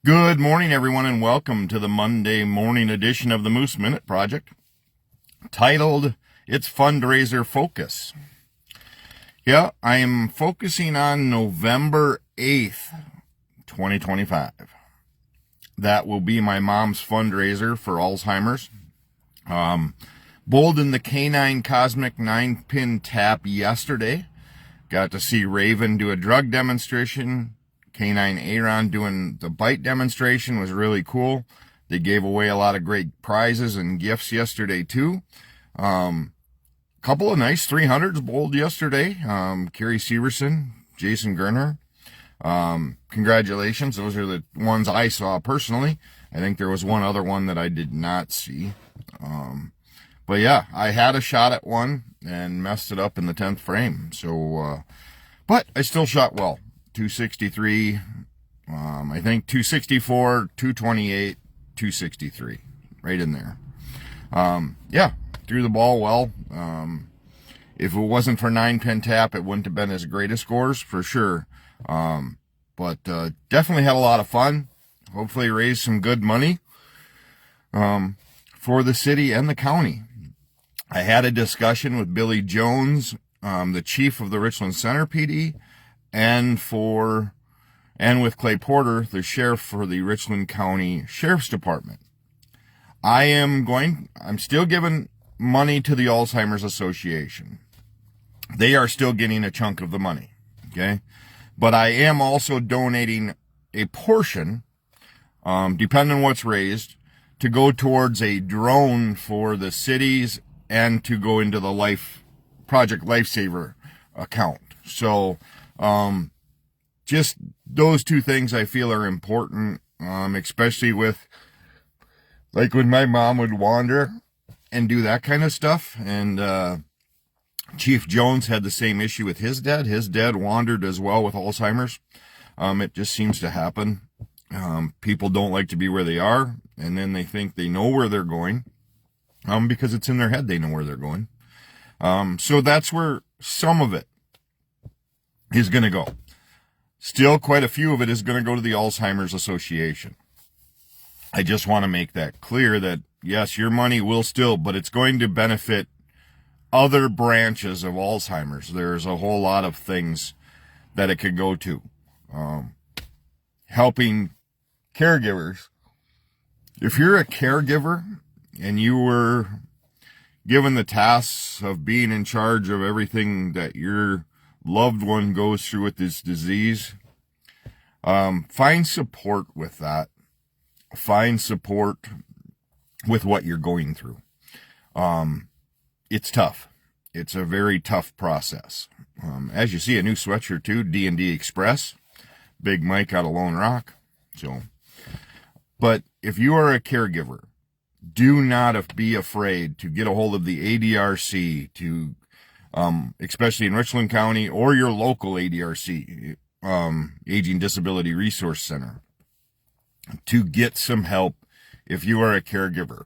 Good morning, everyone, and welcome to the Monday morning edition of the Moose Minute Project, titled It's Fundraiser Focus. Yeah, I am focusing on November 8th, 2025. That will be my mom's fundraiser for Alzheimer's. Bowled in the Canine Cosmic 9-pin tap yesterday. Got to see Raven do a drug demonstration. Canine Aaron doing the bite demonstration was really cool. They gave away a lot of great prizes and gifts yesterday too. Couple of nice 300s bowled yesterday. Kerry Severson, Jason Gerner. Congratulations. Those are the ones I saw personally. I think there was one other one that I did not see. But yeah, I had a shot at one and messed it up in the 10th frame. So, but I still shot well. 263, I think 264, 228, 263, right in there. Yeah, threw the ball well. If it wasn't for 9-pin tap, it wouldn't have been as great as scores for sure. But definitely had a lot of fun. Hopefully raised some good money for the city and the county. I had a discussion with Billy Jones, the chief of the Richland Center PD, and with Clay Porter, the sheriff for the Richland County Sheriff's Department. I'm still giving money to the Alzheimer's Association. They are still getting a chunk of the money, okay? But I am also donating a portion, depending on what's raised, to go towards a drone for the cities and to go into the Project Lifesaver account. So, just those two things I feel are important, especially with, like when my mom would wander and do that kind of stuff. And Chief Jones had the same issue with his dad. His dad wandered as well with Alzheimer's. It just seems to happen. People don't like to be where they are, and then they think they know where they're going, because it's in their head they know where they're going. So that's where some of it is going to go. Still, quite a few of it is going to go to the Alzheimer's Association. I just want to make that clear that, yes, your money will still, but it's going to benefit other branches of Alzheimer's. There's a whole lot of things that it could go to. Helping caregivers. If you're a caregiver and you were given the tasks of being in charge of everything that your loved one goes through with this disease, find support with that. Find support with what you're going through. It's tough. It's a very tough process. As you see, a new sweatshirt too, D&D Express, Big Mike out of Lone Rock. But if you are a caregiver, do not be afraid to get a hold of the ADRC, to especially in Richland County or your local ADRC, Aging Disability Resource Center, to get some help if you are a caregiver.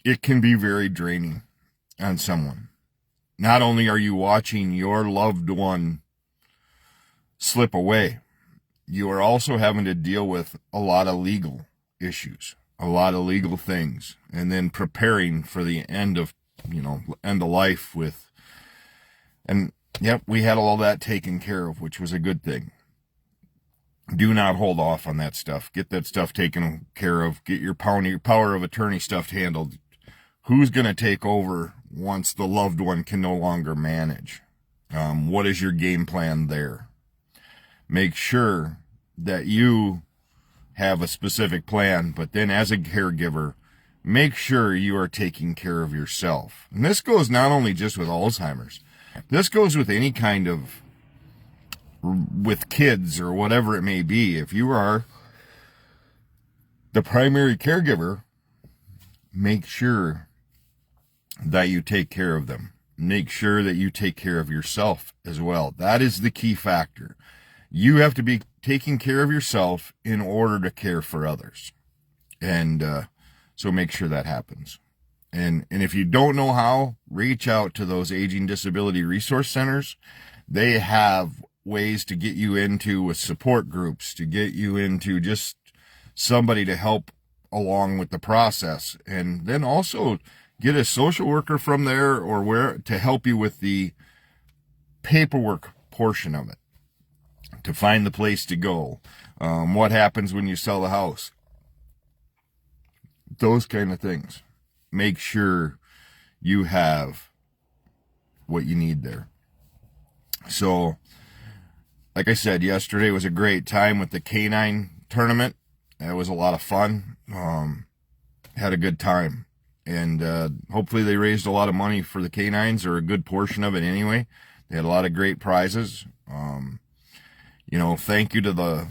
It can be very draining on someone. Not only are you watching your loved one slip away, you are also having to deal with a lot of legal issues, a lot of legal things, and then preparing for the end of life with, and yep, we had all that taken care of, which was a good thing. Do not hold off on that stuff. Get that stuff taken care of. Get your power of attorney stuff handled. Who's going to take over once the loved one can no longer manage? What is your game plan there? Make sure that you have a specific plan, but then as a caregiver, make sure you are taking care of yourself. And this goes not only just with Alzheimer's. This goes with any kind of, with kids or whatever it may be. If you are the primary caregiver, make sure that you take care of them. Make sure that you take care of yourself as well. That is the key factor. You have to be taking care of yourself in order to care for others. And so make sure that happens. And if you don't know how, reach out to those aging disability resource centers. They have ways to get you into with support groups, to get you into just somebody to help along with the process, and then also get a social worker from there or where to help you with the paperwork portion of it, to find the place to go, what happens when you sell the house, those kind of things. Make sure you have what you need there. So, like I said, yesterday was a great time with the canine tournament. It was a lot of fun. Had a good time. And hopefully they raised a lot of money for the canines, or a good portion of it anyway. They had a lot of great prizes. Thank you to the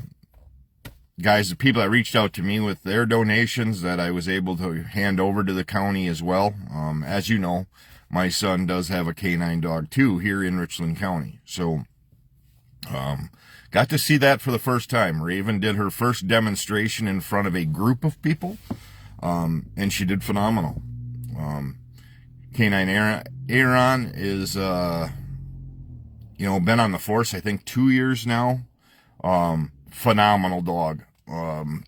guys, the people that reached out to me with their donations that I was able to hand over to the county as well. As you know, my son does have a canine dog too here in Richland County. So, got to see that for the first time. Raven did her first demonstration in front of a group of people, and she did phenomenal. Canine Aaron is, been on the force, I think 2 years now. Phenomenal dog.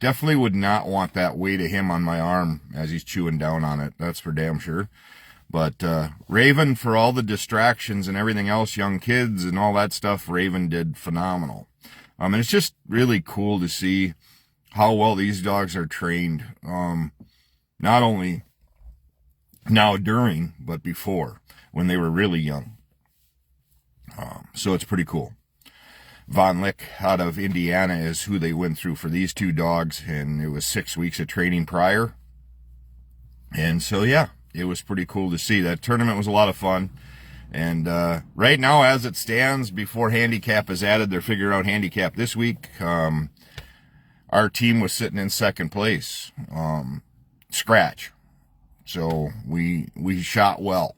Definitely would not want that weight of him on my arm as he's chewing down on it. That's for damn sure. But Raven, for all the distractions and everything else, young kids and all that stuff, Raven did phenomenal. And it's just really cool to see how well these dogs are trained. Not only now during, but before, when they were really young. So it's pretty cool. Von Lick out of Indiana is who they went through for these two dogs, and it was 6 weeks of training prior. And so, yeah, it was pretty cool to see. That tournament was a lot of fun. And right now, as it stands, before handicap is added, they're figuring out handicap this week. Our team was sitting in second place, scratch. So we shot well.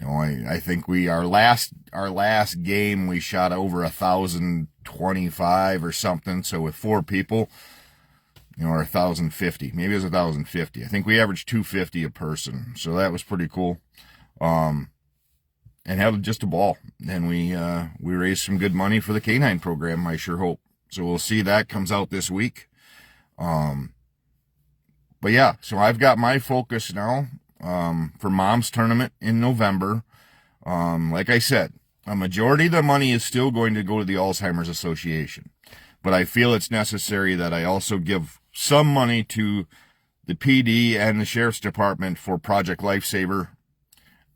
I think our last game we shot over 1,025 or something. So with 4 people, or 1,050, maybe it was 1,050. I think we averaged 250 a person. So that was pretty cool. And had just a ball. And we raised some good money for the canine program, I sure hope. So we'll see, that comes out this week. But yeah, so I've got my focus now for Mom's tournament in November. Like I said, a majority of the money is still going to go to the Alzheimer's Association. But I feel it's necessary that I also give some money to the PD and the Sheriff's Department for Project Lifesaver.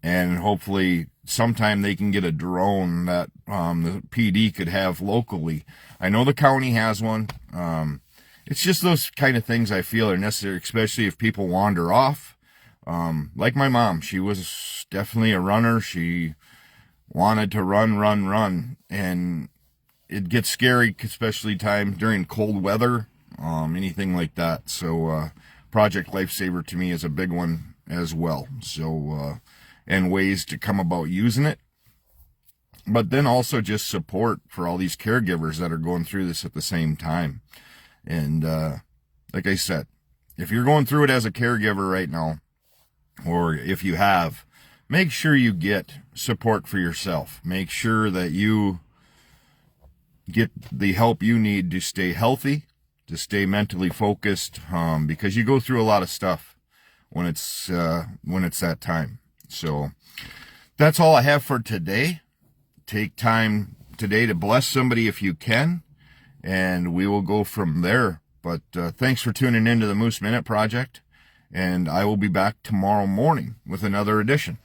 And hopefully sometime they can get a drone that the PD could have locally. I know the county has one. It's just those kind of things I feel are necessary, especially if people wander off. Like my mom, she was definitely a runner. She wanted to run, and it gets scary, especially during cold weather, anything like that. So Project Lifesaver to me is a big one as well. So and ways to come about using it, but then also just support for all these caregivers that are going through this at the same time. And like I said, if you're going through it as a caregiver right now, or if you have, make sure you get support for yourself. Make sure that you get the help you need to stay healthy, to stay mentally focused, because you go through a lot of stuff when it's that time. So that's all I have for today. Take time today to bless somebody if you can, and we will go from there. But thanks for tuning into the Moose Minute Project, and I will be back tomorrow morning with another edition.